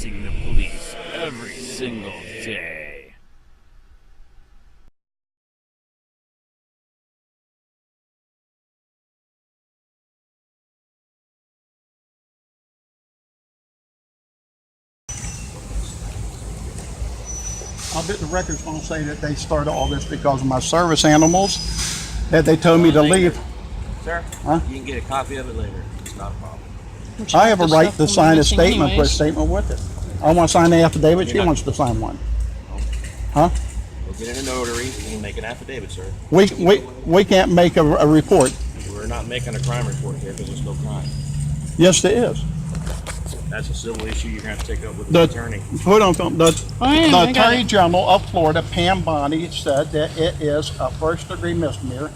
facing the police every single day. I bet the record's going to say that they started all this because of my service animals, that they told me to leave. Sir, Huh? You can get a copy of it later. It's not a problem. I have a right to sign a statement, put a statement with it. I want to sign the affidavit, she wants to sign one. Huh? We'll get in a notary and make an affidavit, sir. We can't make a report. We're not making a crime report here because there's no crime. Yes, there is. That's a civil issue you're going to have to take up with the attorney. Hold on, the Attorney General of Florida, Pam Bondi, said that it is a first-degree misdemeanor.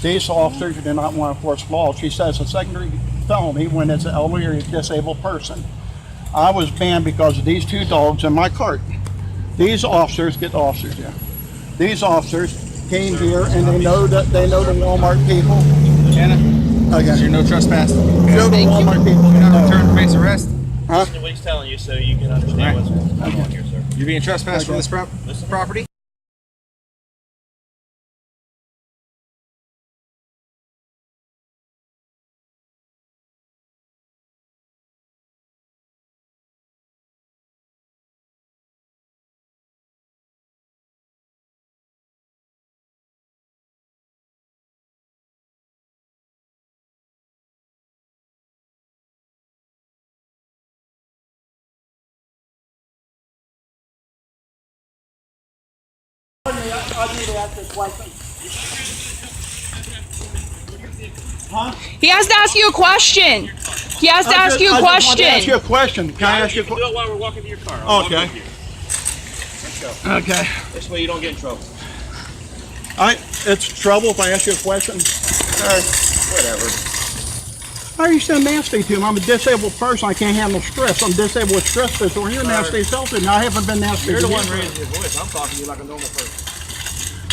These officers do not want to enforce law. She says a secondary felony when it's an elderly or disabled person. I was banned because of these two dogs in my cart. These officers, get the officers here. These officers came here and they know the Walmart people. Lieutenant, Okay. you're no trespass. Show the Walmart people. You're not returned to base arrest. Huh? Listen to what he's telling you so you can understand what's going on here, sir. You're being trespassed from this property. He has to ask you a question. He has to ask you a I just want to ask you question. a question. Can I ask you a Do it question? while we're walking to your car. I'll Okay. walk with you. Let's go. Okay. This way you don't get in trouble. It's trouble if I ask you a question. Whatever. Why are you so nasty to him? I'm a disabled person. I can't handle stress. I'm disabled with stress disorder. You're nasty as hell to me. I haven't been nasty. You're to the you. one raising your voice. I'm talking to you like a normal person.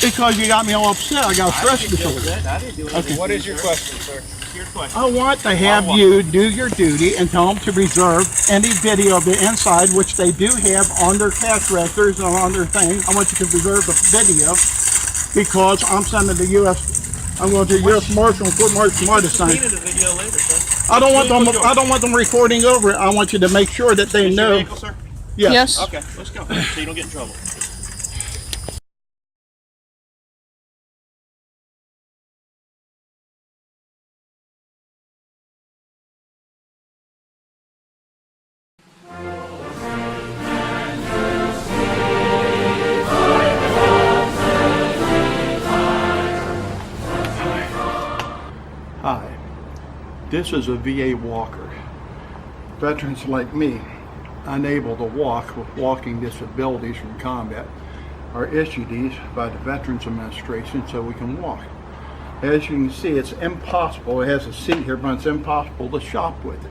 Because you got me all upset. I got a stress disorder. I didn't do anything. Okay. What is your question, sir? Your question. I want to have you do your duty and tell them to reserve any video of the inside, which they do have on their cash registers and on their thing. I want you to reserve the video because I'm sending the U.S. I'm going to the U.S. Marshal and Court Marshal Martin to sign. The video later, sir. I don't want them recording over it. I want you to make sure that they Is your know. vehicle, sir? Yes. Okay, let's go. So you don't get in trouble. Hi, this is a VA walker. Veterans like me, unable to walk with walking disabilities from combat, are issued these by the Veterans Administration so we can walk. As you can see, it's impossible. It has a seat here, but it's impossible to shop with it.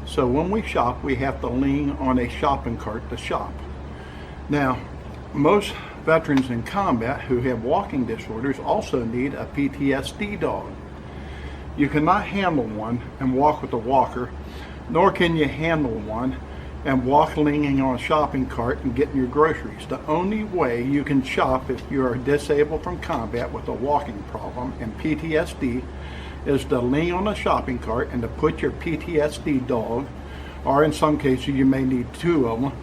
So when we shop, we have to lean on a shopping cart to shop. Now, most veterans in combat who have walking disorders also need a PTSD dog. You cannot handle one and walk with a walker, nor can you handle one and walk leaning on a shopping cart and getting your groceries. The only way you can shop if you are disabled from combat with a walking problem and PTSD is to lean on a shopping cart and to put your PTSD dog, or in some cases you may need two of them,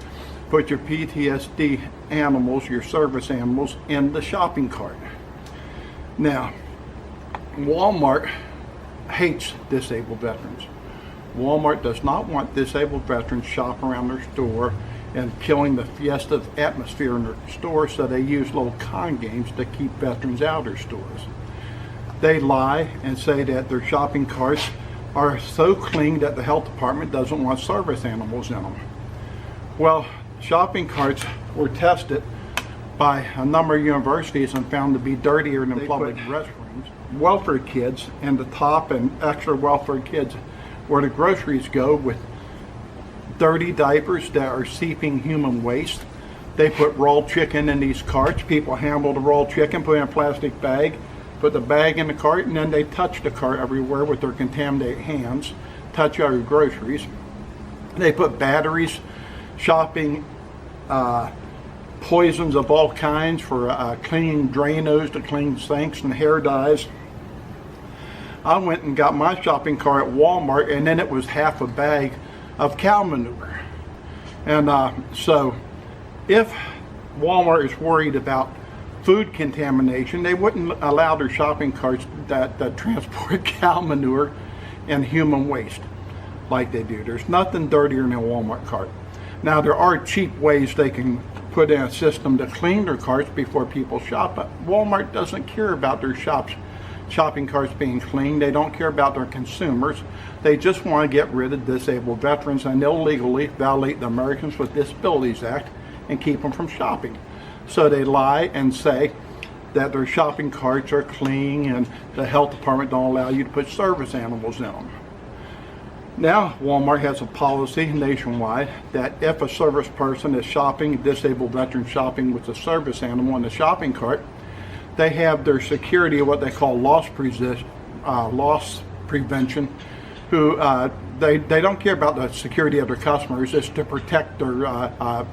put your PTSD animals, your service animals, in the shopping cart. Now, Walmart hates disabled veterans. Walmart does not want disabled veterans shopping around their store and killing the festive atmosphere in their store, so they use little con games to keep veterans out of their stores. They lie and say that their shopping carts are so clean that the health department doesn't want service animals in them. Well, shopping carts were tested by a number of universities and found to be dirtier than public restrooms. Welfare kids in the top and extra welfare kids where the groceries go with dirty diapers that are seeping human waste. They put raw chicken in these carts. People handle the raw chicken, put it in a plastic bag, put the bag in the cart, and then they touch the cart everywhere with their contaminated hands, touch other groceries. They put batteries shopping poisons of all kinds for cleaning Drano to clean sinks and hair dyes. I went and got my shopping cart at Walmart, and then it was half a bag of cow manure. And so if Walmart is worried about food contamination, they wouldn't allow their shopping carts that transport cow manure and human waste like they do. There's nothing dirtier than a Walmart cart. Now, there are cheap ways they can put in a system to clean their carts before people shop, but Walmart doesn't care about their shopping carts being clean. They don't care about their consumers. They just want to get rid of disabled veterans and illegally violate the Americans with Disabilities Act and keep them from shopping. So they lie and say that their shopping carts are clean and the health department don't allow you to put service animals in them. Now, Walmart has a policy nationwide that if a service person is shopping, a disabled veteran shopping with a service animal in the shopping cart, they have their security, what they call loss prevention, who they don't care about the security of their customers. It's to protect their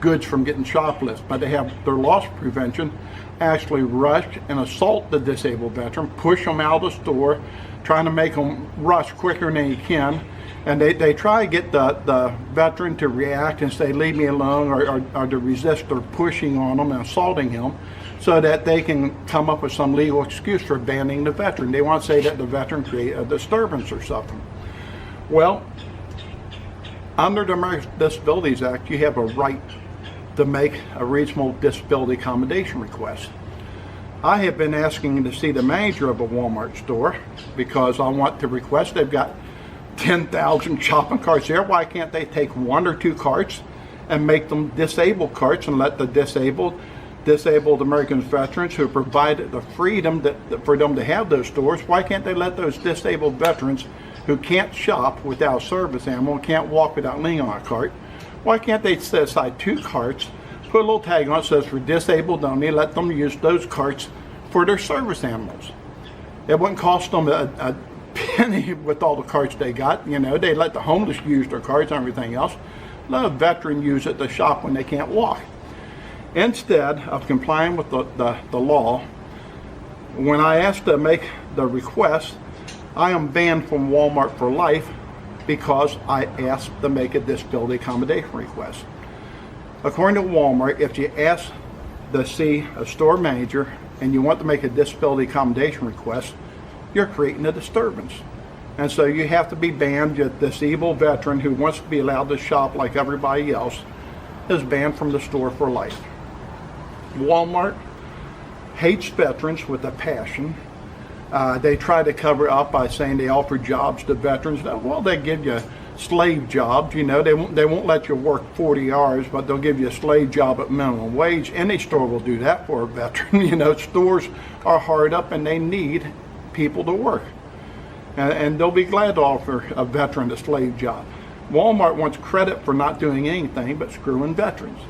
goods from getting shoplifted. But they have their loss prevention actually rush and assault the disabled veteran, push them out of the store, trying to make them rush quicker than they can. And they try to get the veteran to react and say, leave me alone, or to resist their pushing on them and assaulting him, so that they can come up with some legal excuse for banning the veteran. They want to say that the veteran created a disturbance or something. Well, under the Americans with Disabilities Act, you have a right to make a reasonable disability accommodation request. I have been asking to see the manager of a Walmart store because I want to request. They've got 10,000 shopping carts there. Why can't they take 1 or 2 carts and make them disabled carts and let the disabled American veterans who provided the freedom for them to have those stores, why can't they let those disabled veterans who can't shop without a service animal, can't walk without leaning on a cart, why can't they set aside 2 carts, put a little tag on it that says for disabled only, let them use those carts for their service animals? It wouldn't cost them a penny with all the carts they got. You know, they let the homeless use their carts and everything else. Let a veteran use it to shop when they can't walk. Instead of complying with the law, when I asked to make the request, I am banned from Walmart for life because I asked to make a disability accommodation request. According to Walmart, if you ask to see a store manager and you want to make a disability accommodation request, you're creating a disturbance. And so you have to be banned. This disabled veteran who wants to be allowed to shop like everybody else is banned from the store for life. Walmart hates veterans with a passion. They try to cover up by saying they offer jobs to veterans. Well, they give you slave jobs. You know, they won't let you work 40 hours, but they'll give you a slave job at minimum wage. Any store will do that for a veteran. You know, stores are hard up and they need people to work. And they'll be glad to offer a veteran a slave job. Walmart wants credit for not doing anything but screwing veterans.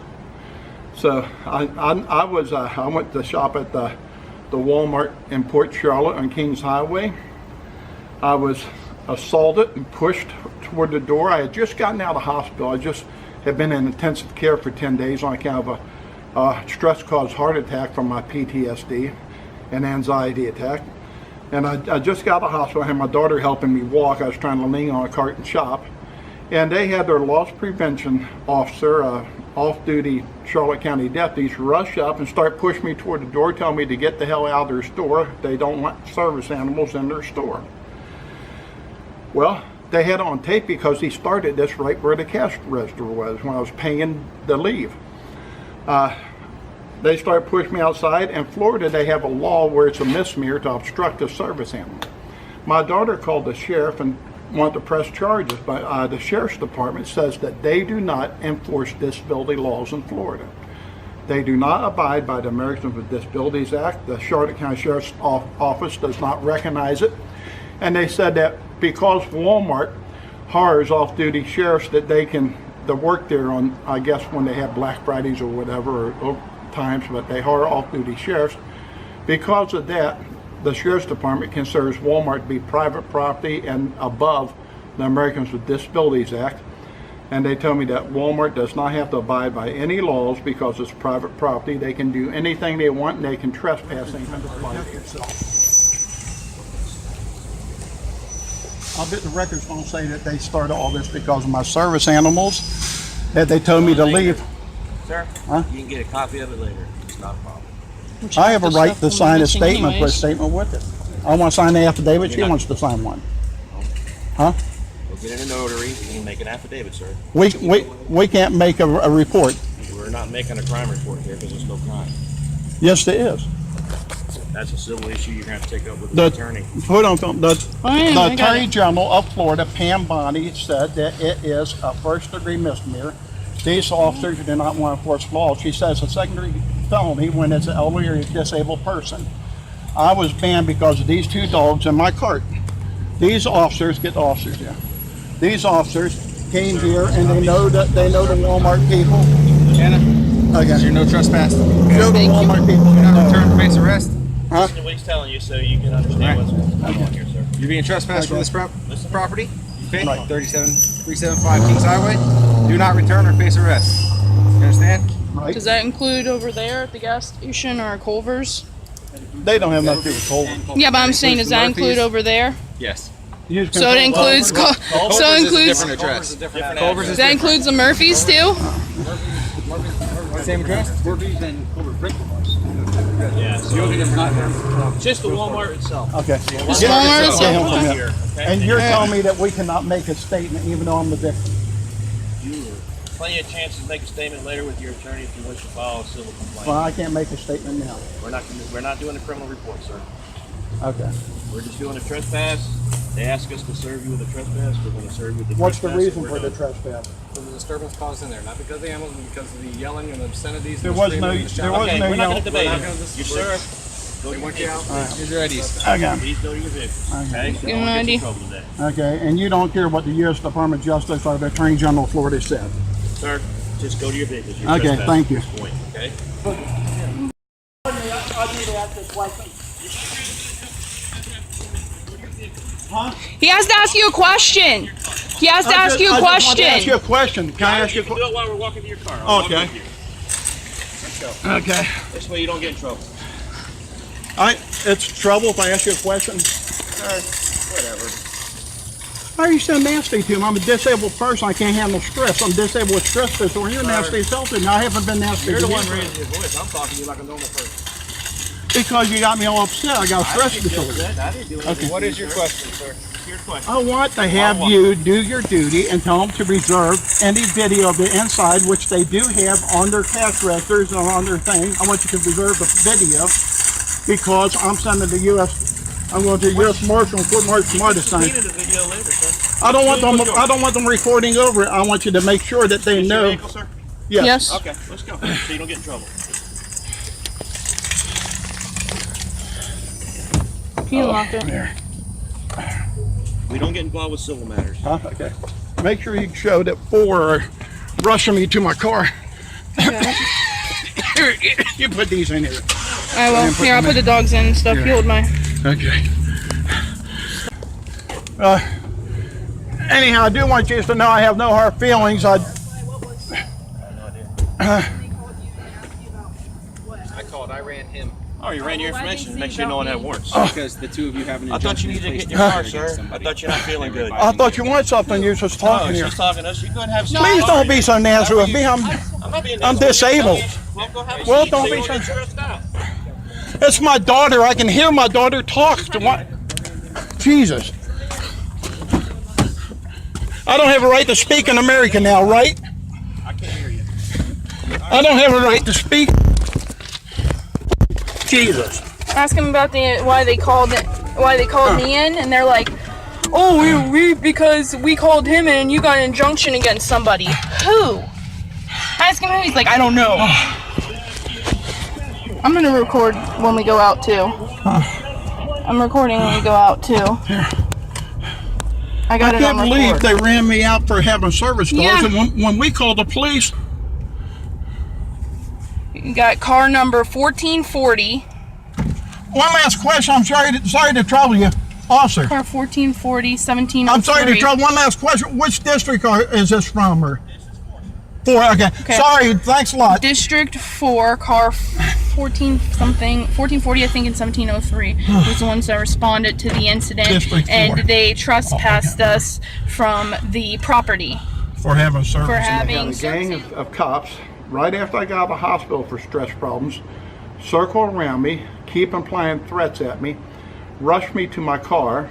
So I went to shop at the Walmart in Port Charlotte on Kings Highway. I was assaulted and pushed toward the door. I had just gotten out of hospital. I just had been in intensive care for 10 days on account of a stress-caused heart attack from my PTSD and anxiety attack. And I just got out of hospital. I had my daughter helping me walk. I was trying to lean on a cart and shop. And they had their loss prevention officer, off-duty Charlotte County deputies, rush up and start pushing me toward the door, telling me to get the hell out of their store. They don't want service animals in their store. Well, they had it on tape because he started this right where the cash register was when I was paying the leave. They started pushing me outside. In Florida, they have a law where it's a misdemeanor to obstruct a service animal. My daughter called the sheriff and wanted to press charges, but the sheriff's department says that they do not enforce disability laws in Florida. They do not abide by the Americans with Disabilities Act. The Charlotte County Sheriff's Office does not recognize it. And they said that because Walmart hires off-duty sheriffs that they can work there on, I guess, when they have Black Fridays or whatever, or times, but they hire off-duty sheriffs. Because of that, the Sheriff's Department considers Walmart to be private property and above the Americans with Disabilities Act. And they tell me that Walmart does not have to abide by any laws because it's private property. They can do anything they want and they can trespass anything. I bet the record's going to say that they started all this because of my service animals, that they told me to leave. Sir, Huh? you can get a copy of it later. It's not a problem. I have a right to sign a statement, put a statement with it. I want to sign the affidavit, she wants to sign one. Huh? We'll get in a notary and make an affidavit, sir. We can't make a report. We're not making a crime report here because there's no crime. Yes, there is. That's a civil issue you're going to have to take up with the attorney. Hold on, the I got Attorney it. General of Florida, Pam Bondi, said that it is a first-degree misdemeanor. These officers do not want to enforce law. She says a second-degree felony when it's an elderly or disabled person. I was banned because of these two dogs in my cart. These officers, get the officers here. These officers came here and they know the Walmart people. Anna, Okay. you're no trespass. Show the Walmart people. You're not returned for base arrest. Huh? Listen to what he's telling you so you can understand what's going on here, sir. You're being trespassed from this property. Okay? Right. 375 Kings Highway. Do not return or face arrest. You understand? Right. Does that include over there at the gas station or Culver's? They don't have nothing to do with Colvin. Yeah, but I'm saying, does that include over there? Yes. So it includes, so it includes, Different address. does that includes the Murphys too? Same address? Yeah, so just the Walmart itself. Okay. Just Walmart Get him itself? from here. Here, okay? And you're telling me that we cannot make a statement even though I'm the victim? Plenty of chances to make a statement later with your attorney if you wish to file a civil complaint. Well, I can't make a statement now. We're not doing a criminal report, sir. Okay. We're just doing a trespass. They ask us to serve you with a trespass. We're going to serve you with the What's the trespass. reason We're for the done. trespass? For the disturbance caused in there, not because of the animals, but because of the yelling and the obscenities. There and was the no, screaming and the there was shouting. no We're not going yelling. to debate We're it. not gonna You, sir, go to your Watch out. vehicle. Here's your IDs. Okay. Please go to your vehicle. Okay. Okay? Give him an Don't get ID. in trouble today. Okay, and you don't care what the U.S. Department of Justice or the Attorney General of Florida said? Sir, just go to your vehicle. You're Okay, trespassing thank you. at this point, okay? He has to ask you a question. He has to ask you a I just want to ask you question. a question. Can I ask you a You can question? do it while we're walking to your car. I'll walk Okay. with you. Okay. This way you don't get in trouble. It's trouble if I ask you a question? Whatever. Why are you so nasty to him? I'm a disabled person. I can't handle stress. I'm disabled with stress disorder. You're nasty as hell to me. I haven't been nasty You're to the you. one raising your voice. I'm talking to you like a normal person. Because you got me all upset. I got stress I didn't do disorder. that. I didn't do anything. What is your question, sir? Your question. I want to have you do your duty and tell them to reserve any video of the inside, which they do have on their cash registers and on their thing. I want you to reserve the video because I'm sending the U.S. I'm going to the U.S. Marshal and Court Martial tomorrow to sign. Repeat the video later, sir. I don't want them recording over it. I want you to make sure that they Is your know. vehicle, sir? Yes. Okay, let's go. So you don't get in trouble. He unlocked it. There. We don't get involved with civil matters. Huh? Okay. Make sure you show that 4 are rushing me to my car. Here, you put these in here. I will. Here, I'll put the dogs in and stuff. Here. You hold my. Okay. Anyhow, I do want you to know I have no hard feelings. I called. I ran him Oh, you ran your information to make sure no one had warrants. because the two of you have an I thought you injunction needed to placed get in your car, against sir. I somebody. thought you're not feeling good. I thought you wanted something. You was just No, talking here. she's talking to us. You go ahead and have some. Please don't be so nasty with me. I'm not being I'm nasty. disabled. Well, go have a Well, seat don't so be you so- get stressed out. It's my daughter. I can hear my daughter talk. To what? Jesus. I don't have a right to speak in America now, right? I can't hear you. I don't have a right to speak. Jesus. Ask him about why they called me in, and they're like, "Oh, we because we called him in, and you got an injunction against somebody." Who? Ask him who. He's like, "I don't know." I'm gonna record when we go out too. I'm recording when we go out too. I got I it on can't believe record. they ran me out for having service dogs, Yeah. and when we called the police, You got car number 1440. one last question. I'm sorry to trouble you. Officer. Car 1440, 1703. I'm sorry to trouble. One last question. Which district is this from? Or? 4. Okay. Sorry. Thanks a lot. District 4, car 1440, I think, in 1703 was the ones that responded to the incident. District 4. And they trespassed us from the property. For having service. For I having got a gang of cops right after I got out of the hospital for stress problems, circled around me, keep implying threats at me, rushed me to my car.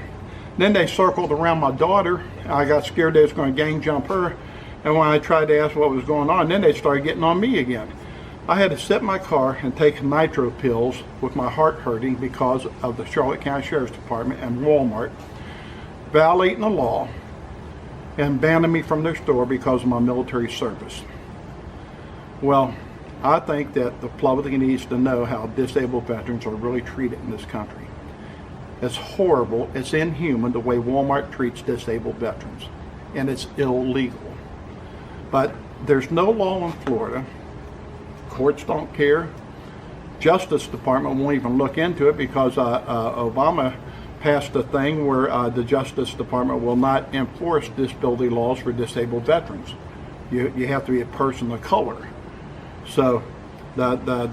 Then they circled around my daughter. I got scared they was going to gang jump her. And when I tried to ask what was going on, then they started getting on me again. I had to sit in my car and take nitro pills with my heart hurting because of the Charlotte County Sheriff's Department and Walmart violating the law and banning me from their store because of my military service. Well, I think that the public needs to know how disabled veterans are really treated in this country. It's horrible, it's inhuman the way Walmart treats disabled veterans, and it's illegal. But there's no law in Florida. Courts don't care. Justice Department won't even look into it because Obama passed a thing where the Justice Department will not enforce disability laws for disabled veterans. You have to be a person of color. So the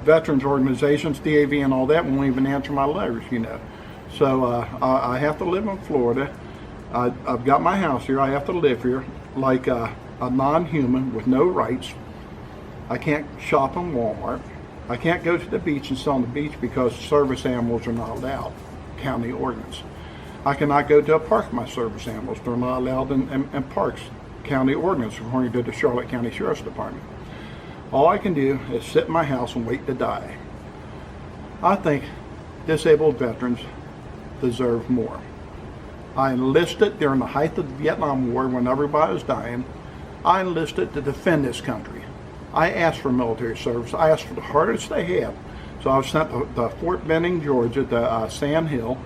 veterans organizations, DAV and all that, won't even answer my letters, you know. So I have to live in Florida. I've got my house here. I have to live here like a non-human with no rights. I can't shop in Walmart. I can't go to the beach and sit on the beach because service animals are not allowed, county ordinance. I cannot go to a park with my service animals. They're not allowed in parks, county ordinance, according to the Charlotte County Sheriff's Department. All I can do is sit in my house and wait to die. I think disabled veterans deserve more. I enlisted during the height of the Vietnam War when everybody was dying. I enlisted to defend this country. I asked for military service. I asked for the hardest they had. So I was sent to Fort Benning, Georgia, to Sand Hill.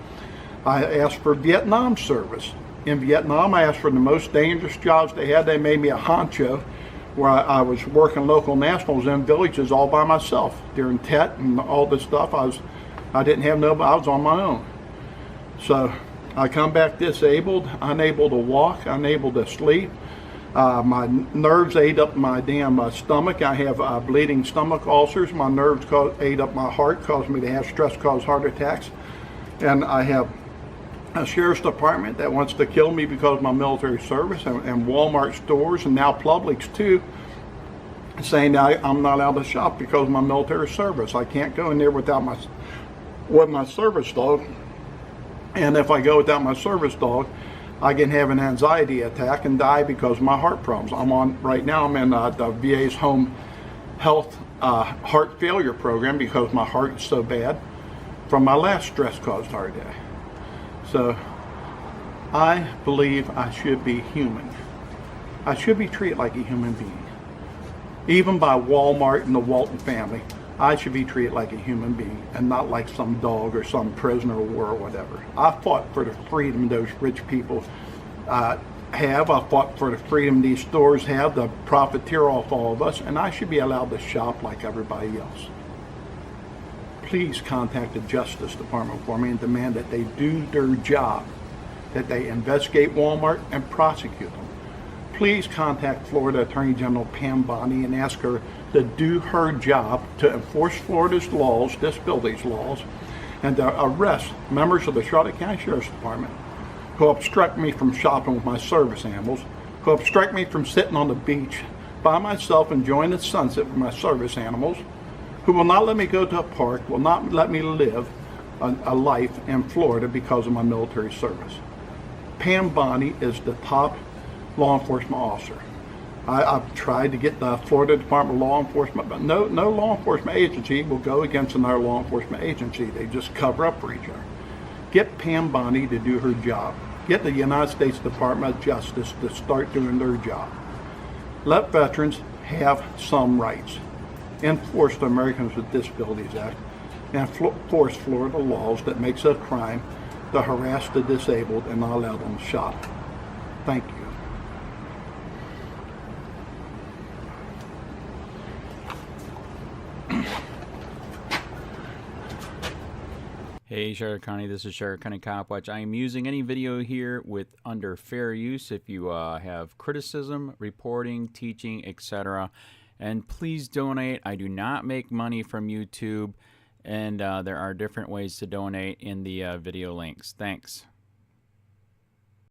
I asked for Vietnam service. In Vietnam, I asked for the most dangerous jobs they had. They made me a honcho, where I was working local nationals in villages all by myself. During Tet and all this stuff, I didn't have nobody, I was on my own. So I come back disabled, unable to walk, unable to sleep. My nerves ate up my damn stomach. I have bleeding stomach ulcers. My nerves ate up my heart, caused me to have stress, caused heart attacks. And I have a sheriff's department that wants to kill me because of my military service, and Walmart stores, and now Publix too, saying that I'm not allowed to shop because of my military service. I can't go in there without my service dog. And if I go without my service dog, I can have an anxiety attack and die because of my heart problems. Right now I'm in the VA's home health heart failure program because my heart is so bad from my last stress-caused heart attack. So I believe I should be human. I should be treated like a human being. Even by Walmart and the Walton family, I should be treated like a human being and not like some dog or some prisoner of war or whatever. I fought for the freedom those rich people have. I fought for the freedom these stores have to profiteer off all of us, and I should be allowed to shop like everybody else. Please contact the Justice Department for me and demand that they do their job, that they investigate Walmart and prosecute them. Please contact Florida Attorney General Pam Bondi and ask her to do her job to enforce Florida's laws, disabilities laws, and to arrest members of the Charlotte County Sheriff's Department who obstruct me from shopping with my service animals, who obstruct me from sitting on the beach by myself enjoying the sunset with my service animals, who will not let me go to a park, will not let me live a life in Florida because of my military service. Pam Bondi is the top law enforcement officer. I've tried to get the Florida Department of Law Enforcement, but no law enforcement agency will go against another law enforcement agency. They just cover up for each other. Get Pam Bondi to do her job. Get the United States Department of Justice to start doing their job. Let veterans have some rights. Enforce the Americans with Disabilities Act, and enforce Florida laws that makes it a crime to harass the disabled and not allow them to shop. Thank you. Hey Hey Sheriff County, this is Sheriff County COPWATCH. I am using any video here with under fair use if you have criticism, reporting, teaching, etc. And please donate. I do not make money from YouTube, and there are different ways to donate in the video links. Thanks.